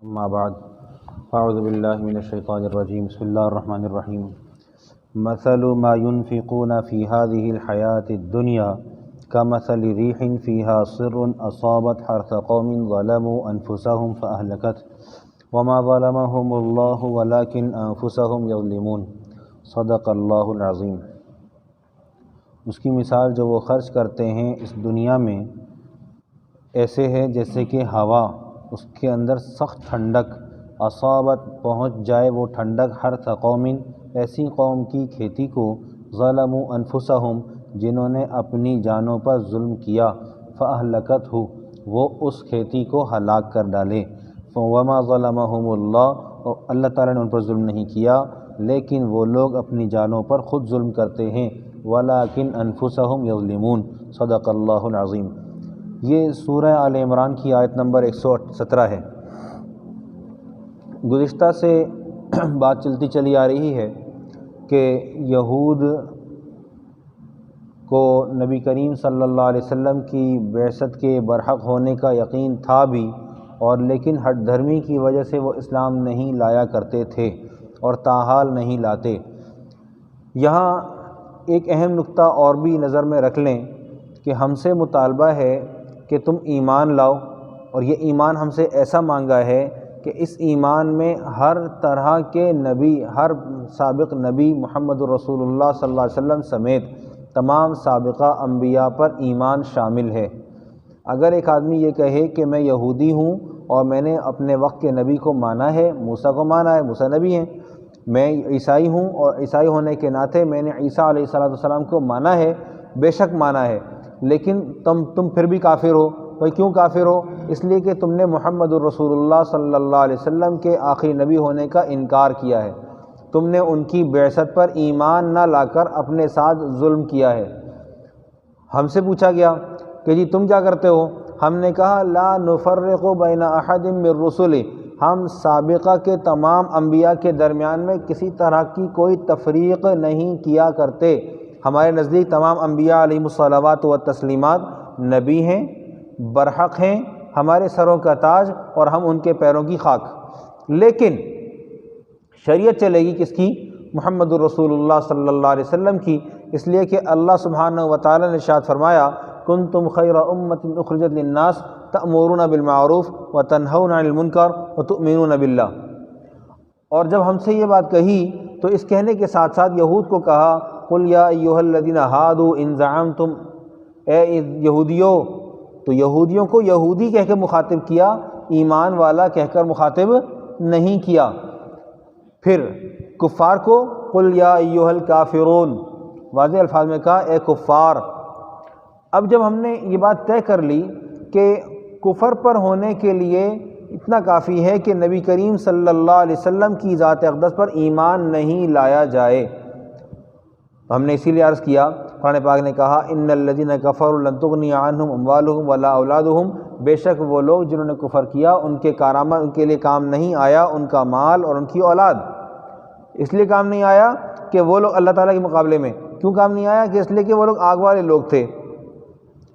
اما بعد اعوذ باللہ من الشیطان الرجیم بسم اللہ الرحمن الرحیم مثل ما ينفقون في هذه الحياة الدنيا كمثل ريح فيها صر أصابت حرث قوم ظلموا أنفسهم فأهلكته وما ظلمهم الله ولكن أنفسهم يظلمون صدق اللہ العظیم۔ اس کی مثال جو وہ خرچ کرتے ہیں اس دنیا میں ایسے ہے جیسے کہ ہوا، اس کے اندر سخت ٹھنڈک، اصابت پہنچ جائے وہ ٹھنڈک حرث قوم ایسی قوم کی کھیتی کو، ظلموا انفسہم جنہوں نے اپنی جانوں پر ظلم کیا، فاہلکتہ وہ اس کھیتی کو ہلاک کر ڈالے، وما ظلمہم اللہ اور اللہ تعالیٰ نے ان پر ظلم نہیں کیا لیکن وہ لوگ اپنی جانوں پر خود ظلم کرتے ہیں، ولیکن انفسہم یظلمون صدق اللہ العظیم۔ یہ سورہ آل عمران کی آیت نمبر 117 ہے۔ گزشتہ سے بات چلتی چلی آ رہی ہے کہ یہود کو نبی کریم صلی اللہ علیہ وسلم کی بعثت کے برحق ہونے کا یقین تھا بھی، اور لیکن ہٹ دھرمی کی وجہ سے وہ اسلام نہیں لایا کرتے تھے اور تاحال نہیں لاتے۔ یہاں ایک اہم نقطہ اور بھی نظر میں رکھ لیں کہ ہم سے مطالبہ ہے کہ تم ایمان لاؤ، اور یہ ایمان ہم سے ایسا مانگا ہے کہ اس ایمان میں ہر طرح کے نبی، ہر سابق نبی محمد الرسول اللہ صلی اللہ علیہ وسلم سمیت تمام سابقہ انبیاء پر ایمان شامل ہے۔ اگر ایک آدمی یہ کہے کہ میں یہودی ہوں اور میں نے اپنے وقت کے نبی کو مانا ہے، موسیٰ کو مانا ہے، موسیٰ نبی ہیں، میں عیسائی ہوں اور عیسائی ہونے کے ناطے میں نے عیسیٰ علیہ السلام کو مانا ہے، بے شک مانا ہے، لیکن تم پھر بھی کافر ہو۔ بھائی کیوں کافر ہو؟ اس لیے کہ تم نے محمد الرسول اللہ صلی اللہ علیہ وسلم کے آخری نبی ہونے کا انکار کیا ہے، تم نے ان کی بعثت پر ایمان نہ لا کر اپنے ساتھ ظلم کیا ہے۔ ہم سے پوچھا گیا کہ جی تم کیا کرتے ہو؟ ہم نے کہا لا نفرق بین احد من رسلہ، ہم سابقہ کے تمام انبیاء کے درمیان میں کسی طرح کی کوئی تفریق نہیں کیا کرتے۔ ہمارے نزدیک تمام انبیاء علیہم الصلوات والتسلیمات نبی ہیں، برحق ہیں، ہمارے سروں کا تاج اور ہم ان کے پیروں کی خاک، لیکن شریعت چلے گی کس کی؟ محمد الرسول اللہ صلی اللہ علیہ وسلم کی، اس لیے کہ اللہ سبحانہ وتعالی نے ارشاد فرمایا کنتم خیر امۃ اخرجت للناس تأمرون بالمعروف وتنہون عن المنکر وتؤمنون باللہ۔ اور جب ہم سے یہ بات کہی تو اس کہنے کے ساتھ ساتھ یہود کو کہا قل یا ایھا الذین ھادوا ان زعمتم، اے یہودیو، تو یہودیوں کو یہودی کہہ کے مخاطب کیا، ایمان والا کہہ کر مخاطب نہیں کیا۔ پھر کفار کو قل یا ایھا الکافرون، واضح الفاظ میں کہا اے کفار۔ اب جب ہم نے یہ بات طے کر لی کہ کفر پر ہونے کے لیے اتنا کافی ہے کہ نبی کریم صلی اللہ علیہ وسلم کی ذات اقدس پر ایمان نہیں لایا جائے، ہم نے اسی لیے عرض کیا، قرآن پاک نے کہا ان الذین کفروا لن تغنی عنہم اموالہم ولا اولادہم، بے شک وہ لوگ جنہوں نے کفر کیا ان کے کارنامہ ان کے لیے کام نہیں آیا، ان کا مال اور ان کی اولاد۔ اس لیے کام نہیں آیا کہ وہ لوگ اللہ تعالیٰ کے مقابلے میں کیوں کام نہیں آیا؟ کہ اس لیے کہ وہ لوگ آگ والے لوگ تھے۔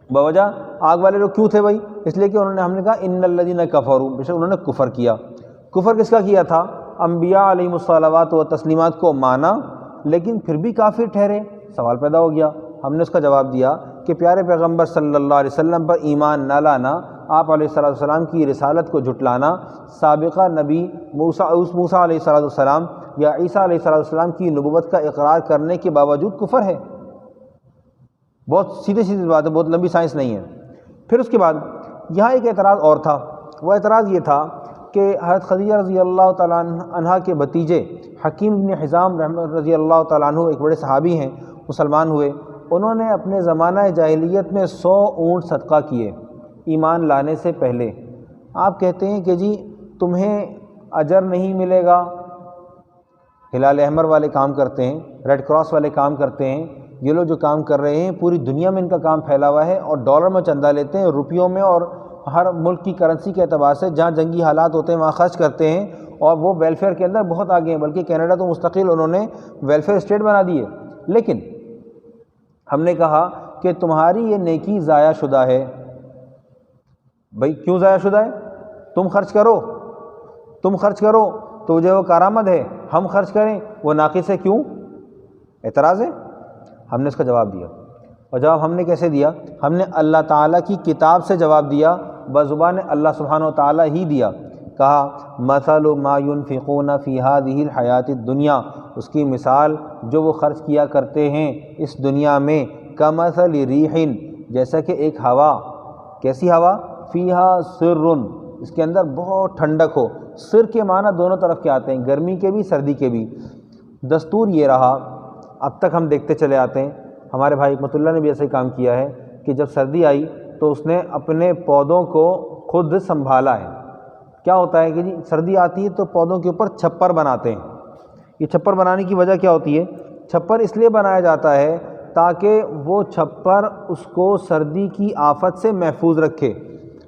بوجہ آگ والے لوگ کیوں تھے بھائی؟ اس لیے کہ ہم نے کہا ان الذین کفروا، بے شک انہوں نے کفر کیا۔ کفر کس کا کیا تھا؟ انبیاء علیہم الصلوات و تسلیمات کو مانا لیکن پھر بھی کافر ٹھہرے۔ سوال پیدا ہو گیا، ہم نے اس کا جواب دیا کہ پیارے پیغمبر صلی اللہ علیہ وسلم پر ایمان نہ لانا، آپ علیہ السلام کی رسالت کو جھٹلانا، سابقہ نبی موسیٰ علیہ السلام یا عیسیٰ علیہ السلام کی نبوت کا اقرار کرنے کے باوجود کفر ہے۔ بہت سیدھی بات ہے، بہت لمبی سائنس نہیں ہے۔ پھر اس کے بعد یہاں ایک اعتراض اور تھا، وہ اعتراض یہ تھا کہ حضرت خدیجہ رضی اللہ تعالیٰ عنہ کے بھتیجے حکیم بن حزام رضی اللہ تعالیٰ عنہ ایک بڑے صحابی ہیں، مسلمان ہوئے، انہوں نے اپنے زمانہ جاہلیت میں 100 اونٹ صدقہ کیے ایمان لانے سے پہلے۔ آپ کہتے ہیں کہ جی تمہیں اجر نہیں ملے گا، ہلال احمر والے کام کرتے ہیں، ریڈ کراس والے کام کرتے ہیں، یہ لوگ جو کام کر رہے ہیں پوری دنیا میں ان کا کام پھیلا ہوا ہے اور ڈالر میں چندہ لیتے ہیں، روپیوں میں اور ہر ملک کی کرنسی کے اعتبار سے جہاں جنگی حالات ہوتے ہیں وہاں خرچ کرتے ہیں، اور وہ ویلفیئر کے اندر بہت آگے ہیں، بلکہ کینیڈا تو مستقل انہوں نے ویلفیئر اسٹیٹ بنا دی ہے۔ لیکن ہم نے کہا کہ تمہاری یہ نیکی ضائع شدہ ہے۔ بھائی کیوں ضائع شدہ ہے؟ تم خرچ کرو، تم خرچ کرو تو جو وہ کارآمد ہے، ہم خرچ کریں وہ ناقص ہے، کیوں؟ اعتراض ہے۔ ہم نے اس کا جواب دیا، اور جواب ہم نے کیسے دیا؟ ہم نے اللہ تعالیٰ کی کتاب سے جواب دیا، بزبان اللہ سبحانہ و تعالیٰ ہی دیا۔ کہا مثل ما ينفقون فی هذه الحیات الدنیا، اس کی مثال جو وہ خرچ کیا کرتے ہیں اس دنیا میں، کمثل ریح، جیسا کہ ایک ہوا، کیسی ہوا؟ فیہا سر، اس کے اندر بہت ٹھنڈک ہو۔ سر کے معنی دونوں طرف کے آتے ہیں، گرمی کے بھی سردی کے بھی۔ دستور یہ رہا، اب تک ہم دیکھتے چلے آتے ہیں، ہمارے بھائی حکمت اللہ نے بھی ایسے ہی کام کیا ہے کہ جب سردی آئی تو اس نے اپنے پودوں کو خود سنبھالا ہے۔ کیا ہوتا ہے کہ جی سردی آتی ہے تو پودوں کے اوپر چھپر بناتے ہیں۔ یہ چھپر بنانے کی وجہ کیا ہوتی ہے؟ چھپر اس لیے بنایا جاتا ہے تاکہ وہ چھپر اس کو سردی کی آفت سے محفوظ رکھے،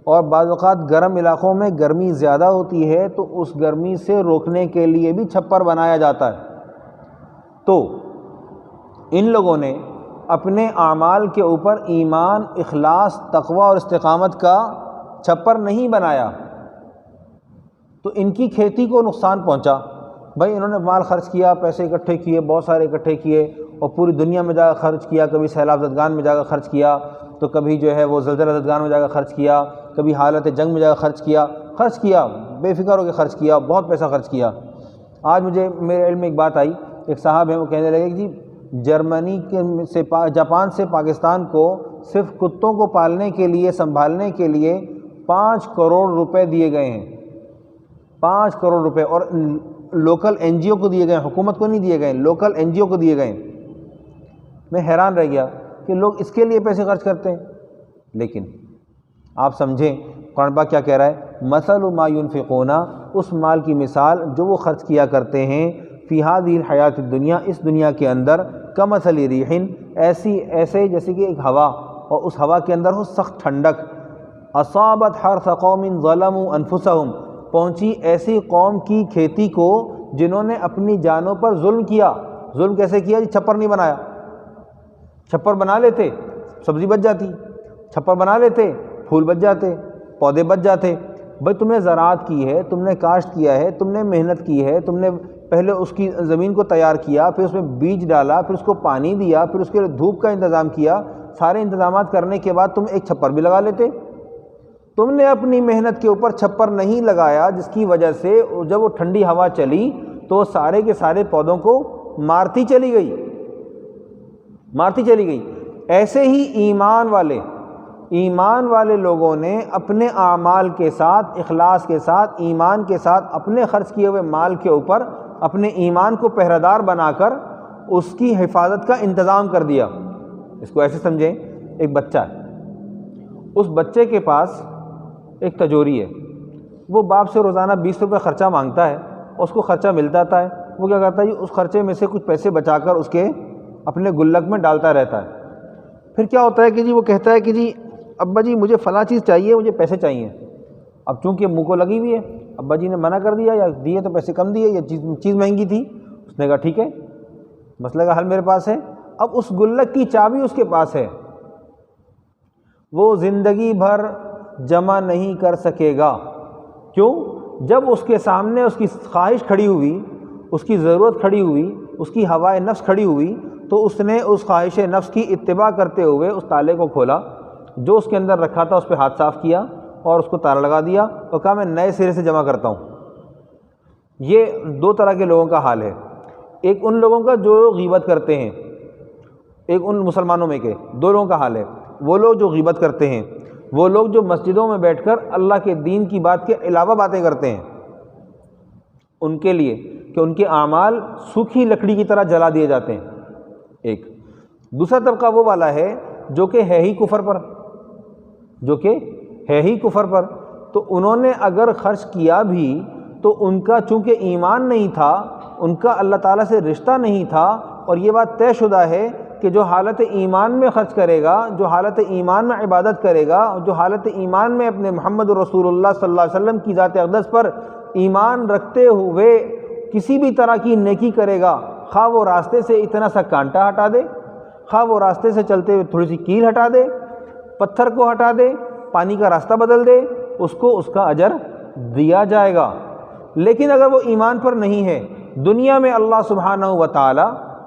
اور بعض اوقات گرم علاقوں میں گرمی زیادہ ہوتی ہے تو اس گرمی سے روکنے کے لیے بھی چھپر بنایا جاتا ہے۔ تو ان لوگوں نے اپنے اعمال کے اوپر ایمان، اخلاص، تقوی اور استقامت کا چھپر نہیں بنایا، تو ان کی کھیتی کو نقصان پہنچا۔ بھائی انہوں نے مال خرچ کیا، پیسے اکٹھے کیے، بہت سارے اکٹھے کیے، اور پوری دنیا میں جا کر خرچ کیا، کبھی سیلاب زدگان میں جا کر خرچ کیا، تو کبھی جو ہے وہ زلزلہ زدگان میں جا کر خرچ کیا، کبھی حالت جنگ میں جا کر خرچ کیا، بے فکر ہو کے خرچ کیا، بہت پیسہ خرچ کیا۔ آج مجھے میرے علم میں ایک بات آئی، ایک صاحب ہیں وہ کہنے لگے کہ جی جرمنی سے جاپان سے پاکستان کو صرف کتوں کو پالنے کے لیے، سنبھالنے کے لیے 5 کروڑ روپے دیے گئے ہیں، 5 کروڑ روپے، اور لوکل این جی او کو دیے گئے، حکومت کو نہیں دیے گئے، لوکل این جی او کو دیے گئے۔ میں حیران رہ گیا کہ لوگ اس کے لیے پیسے خرچ کرتے ہیں۔ لیکن آپ سمجھیں قرآن پاک کیا کہہ رہا ہے؟ مثل ما ينفقون، اس مال کی مثال جو وہ خرچ کیا کرتے ہیں، فی هذه الحیات الدنیا، اس دنیا کے اندر، کمثل ریح، ایسے جیسے کہ ایک ہوا، اور اس ہوا کے اندر ہو سخت ٹھنڈک، اصابت حرث قوم ظلموا انفسهم، پہنچی ایسی قوم کی کھیتی کو جنہوں نے اپنی جانوں پر ظلم کیا۔ ظلم کیسے کیا؟ جی چھپر نہیں بنایا، چھپر بنا لیتے سبزی بچ جاتی، چھپر بنا لیتے پھول بچ جاتے، پودے بچ جاتے۔ بھائی تم نے زراعت کی ہے، تم نے کاشت کیا ہے، تم نے محنت کی ہے، تم نے پہلے اس کی زمین کو تیار کیا، پھر اس میں بیج ڈالا، پھر اس کو پانی دیا، پھر اس کے لیے دھوپ کا انتظام کیا، سارے انتظامات کرنے کے بعد تم ایک چھپر بھی لگا لیتے۔ تم نے اپنی محنت کے اوپر چھپر نہیں لگایا، جس کی وجہ سے جب وہ ٹھنڈی ہوا چلی تو وہ سارے کے سارے پودوں کو مارتی چلی گئی۔ ایسے ہی ایمان والے لوگوں نے اپنے اعمال کے ساتھ، اخلاص کے ساتھ، ایمان کے ساتھ، اپنے خرچ کیے ہوئے مال کے اوپر اپنے ایمان کو پہرہ دار بنا کر اس کی حفاظت کا انتظام کر دیا۔ اس کو ایسے سمجھیں، ایک بچہ ہے، اس بچے کے پاس ایک تجوری ہے، وہ باپ سے روزانہ 20 روپے خرچہ مانگتا ہے، اس کو خرچہ ملتا ہے، وہ کیا کرتا ہے جی اس خرچے میں سے کچھ پیسے بچا کر اس کے اپنے گلک میں ڈالتا رہتا ہے۔ پھر کیا ہوتا ہے کہ جی وہ کہتا ہے کہ جی ابا جی مجھے فلاں چیز چاہیے، مجھے پیسے چاہیے۔ اب چونکہ منہ کو لگی ہوئی ہے، ابا جی نے منع کر دیا، یا دیے تو پیسے کم دیے، یا چیز مہنگی تھی، اس نے کہا ٹھیک ہے، مسئلے کا حل میرے پاس ہے۔ اب اس گلک کی چابی اس کے پاس ہے، وہ زندگی بھر جمع نہیں کر سکے گا۔ کیوں؟ جب اس کے سامنے اس کی خواہش کھڑی ہوئی، اس کی ضرورت کھڑی ہوئی، اس کی ہوائے نفس کھڑی ہوئی، تو اس نے اس خواہش نفس کی اتباع کرتے ہوئے اس تالے کو کھولا، جو اس کے اندر رکھا تھا اس پہ ہاتھ صاف کیا اور اس کو تالا لگا دیا اور کہا میں نئے سرے سے جمع کرتا ہوں۔ یہ 2 طرح کے لوگوں کا حال ہے، ایک ان لوگوں کا جو غیبت کرتے ہیں، ایک ان مسلمانوں میں کے 2 لوگوں کا حال ہے۔ وہ لوگ جو غیبت کرتے ہیں، وہ لوگ جو مسجدوں میں بیٹھ کر اللہ کے دین کی بات کے علاوہ باتیں کرتے ہیں، ان کے لیے کہ ان کے اعمال سوکھی لکڑی کی طرح جلا دیے جاتے ہیں۔ ایک دوسرا طبقہ وہ والا ہے جو کہ ہے ہی کفر پر، تو انہوں نے اگر خرچ کیا بھی تو ان کا چونکہ ایمان نہیں تھا، ان کا اللہ تعالیٰ سے رشتہ نہیں تھا، اور یہ بات طے شدہ ہے کہ جو حالت ایمان میں خرچ کرے گا، جو حالت ایمان میں عبادت کرے گا، جو حالت ایمان میں اپنے محمد رسول اللہ صلی اللہ علیہ وسلم کی ذات اقدس پر ایمان رکھتے ہوئے کسی بھی طرح کی نیکی کرے گا، خواہ وہ راستے سے اتنا سا کانٹا ہٹا دے، خواہ وہ راستے سے چلتے ہوئے تھوڑی سی کیل ہٹا دے، پتھر کو ہٹا دے، پانی کا راستہ بدل دے، اس کو اس کا اجر دیا جائے گا۔ لیکن اگر وہ ایمان پر نہیں ہے، دنیا میں اللہ سبحانہ و تعالی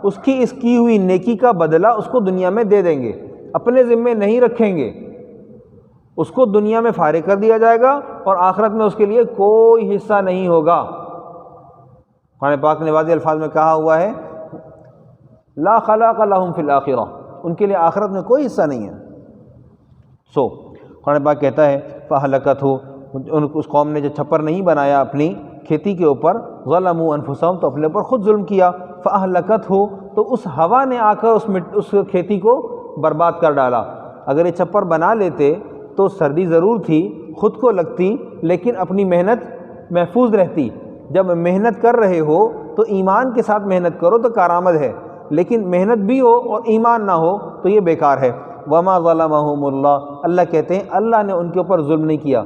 اس کی ہوئی نیکی کا بدلہ اس کو دنیا میں دے دیں گے، اپنے ذمے نہیں رکھیں گے، اس کو دنیا میں فارغ کر دیا جائے گا اور آخرت میں اس کے لیے کوئی حصہ نہیں ہوگا۔ قرآن پاک نے واضح الفاظ میں کہا ہوا ہے لا خلاق لہم فی الآخرہ، ان کے لیے آخرت میں کوئی حصہ نہیں ہے۔ قرآن پاک کہتا ہے فَأَهْلَكَتْهُ، اس قوم نے جو چھپر نہیں بنایا اپنی کھیتی کے اوپر، ظَلَمُوا أَنفُسَهُمْ، تو اپنے اوپر خود ظلم کیا، فَأَهْلَكَتْهُ، تو اس ہوا نے آ کر اس کھیتی کو برباد کر ڈالا۔ اگر یہ چھپر بنا لیتے تو سردی ضرور تھی، خود کو لگتی، لیکن اپنی محنت محفوظ رہتی۔ جب محنت کر رہے ہو تو ایمان کے ساتھ محنت کرو تو کارآمد ہے، لیکن محنت بھی ہو اور ایمان نہ ہو تو یہ بیکار ہے۔ وَمَا ظَلَمَهُمُ اللَّهُ، اللہ کہتے ہیں اللہ نے ان کے اوپر ظلم نہیں کیا۔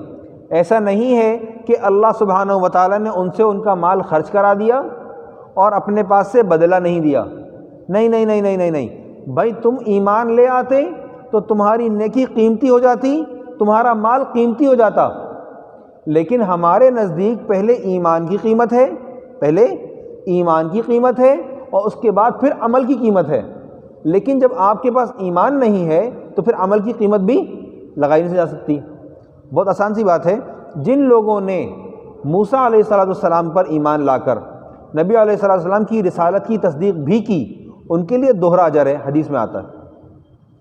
ایسا نہیں ہے کہ اللہ سبحانہ و تعالیٰ نے ان سے ان کا مال خرچ کرا دیا اور اپنے پاس سے بدلہ نہیں دیا، نہیں نہیں نہیں نہیں نہیں نہیں بھائی، تم ایمان لے آتے تو تمہاری نیکی قیمتی ہو جاتی، تمہارا مال قیمتی ہو جاتا، لیکن ہمارے نزدیک پہلے ایمان کی قیمت ہے، پہلے ایمان کی قیمت ہے اور اس کے بعد پھر عمل کی قیمت ہے۔ لیکن جب آپ کے پاس ایمان نہیں ہے تو پھر عمل کی قیمت بھی لگائی نہیں جا سکتی۔ بہت آسان سی بات ہے، جن لوگوں نے موسیٰ علیہ السلام پر ایمان لا کر نبی علیہ السلام کی رسالت کی تصدیق بھی کی، ان کے لیے دوہرا اجر ہے، حدیث میں آتا ہے۔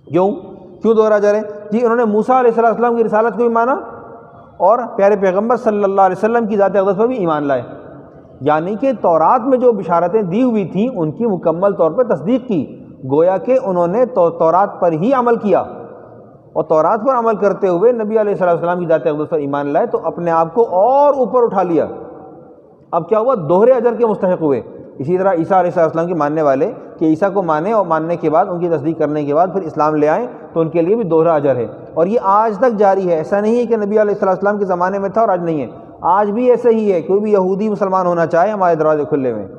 کیوں دوہرا اجر ہے؟ جی انہوں نے موسیٰ علیہ السلام کی رسالت کو بھی مانا اور پیارے پیغمبر صلی اللہ علیہ وسلم کی ذات اقدس پر بھی ایمان لائے، یعنی کہ تورات میں جو بشارتیں دی ہوئی تھیں ان کی مکمل طور پر تصدیق کی، گویا کہ انہوں نے تورات پر ہی عمل کیا، اور تورات پر عمل کرتے ہوئے نبی علیہ السلام کی ذات اقدس پر ایمان لائے تو اپنے آپ کو اور اوپر اٹھا لیا۔ اب کیا ہوا؟ دوہرے اجر کے مستحق ہوئے۔ اسی طرح عیسیٰ علیہ السلام کے ماننے والے کہ عیسیٰ کو مانیں اور ماننے کے بعد ان کی تصدیق کرنے کے بعد پھر اسلام لے آئیں تو ان کے لیے بھی دوہرا اجر ہے، اور یہ آج تک جاری ہے۔ ایسا نہیں ہے کہ نبی علیہ السلام کے زمانے میں تھا اور آج نہیں ہے، آج بھی ایسا ہی ہے۔ کوئی بھی یہودی مسلمان ہونا چاہے ہمارے دروازے کھلے ہوئے ہیں،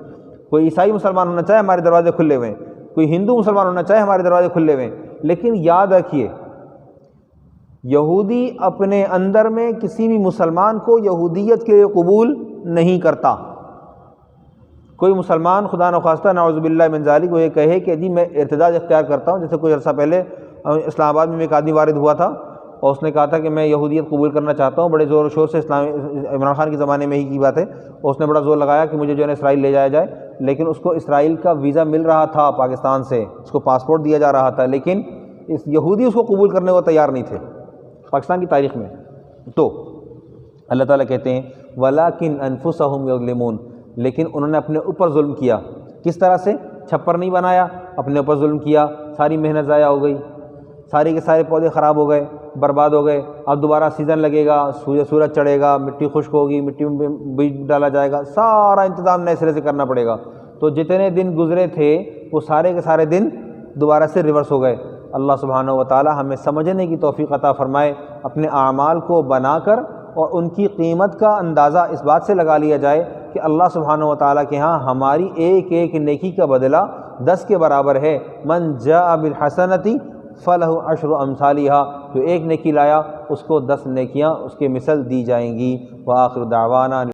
کوئی عیسائی مسلمان ہونا چاہے ہمارے دروازے کھلے ہوئے ہیں، کوئی ہندو مسلمان ہونا چاہے ہمارے دروازے کھلے ہوئے ہیں۔ لیکن یاد رکھیے، یہودی اپنے اندر میں کسی بھی مسلمان کو یہودیت کے لیے قبول نہیں کرتا۔ کوئی مسلمان خدا نخواستہ نعوذ باللہ من ذالک وہ یہ کہے کہ جی میں ارتداد اختیار کرتا ہوں، جیسے کچھ عرصہ پہلے اسلام آباد میں ایک آدمی وارد ہوا تھا اور اس نے کہا تھا کہ میں یہودیت قبول کرنا چاہتا ہوں، بڑے زور و شور سے، عمران خان کے زمانے میں ہی کی بات ہے، اور اس نے بڑا زور لگایا کہ مجھے جو ہے اسرائیل لے جایا جائے، لیکن اس کو اسرائیل کا ویزا مل رہا تھا پاکستان سے، اس کو پاسپورٹ دیا جا رہا تھا، لیکن یہودی اس کو قبول کرنے کو تیار نہیں تھے پاکستان کی تاریخ میں۔ تو اللہ تعالیٰ کہتے ہیں وَلَكِنْ أَنفُسَهُمْ يَظْلِمُونَ، لیکن انہوں نے اپنے اوپر ظلم کیا۔ کس طرح سے؟ چھپر نہیں بنایا، اپنے اوپر ظلم کیا، ساری محنت ضائع ہو گئی، سارے کے سارے پودے خراب ہو گئے، برباد ہو گئے۔ اب دوبارہ سیزن لگے گا، سورج چڑھے گا، مٹی خشک ہوگی، مٹی میں بیج ڈالا جائے گا، سارا انتظام نئے سرے سے کرنا پڑے گا۔ تو جتنے دن گزرے تھے وہ سارے کے سارے دن دوبارہ سے ریورس ہو گئے۔ اللہ سبحانہ و تعالی ہمیں سمجھنے کی توفیق عطا فرمائے، اپنے اعمال کو بنا کر اور ان کی قیمت کا اندازہ اس بات سے لگا لیا جائے کہ اللہ سبحانہ و تعالیٰ کے ہاں ہماری ایک ایک نیکی کا بدلہ 10 کے برابر ہے۔ من جاء بالحسنۃ فلہ عشر امثالھا، جو ایک نیکی لایا اس کو 10 نیکیاں اس کے مثل دی جائیں گی۔ وآخر دعوانا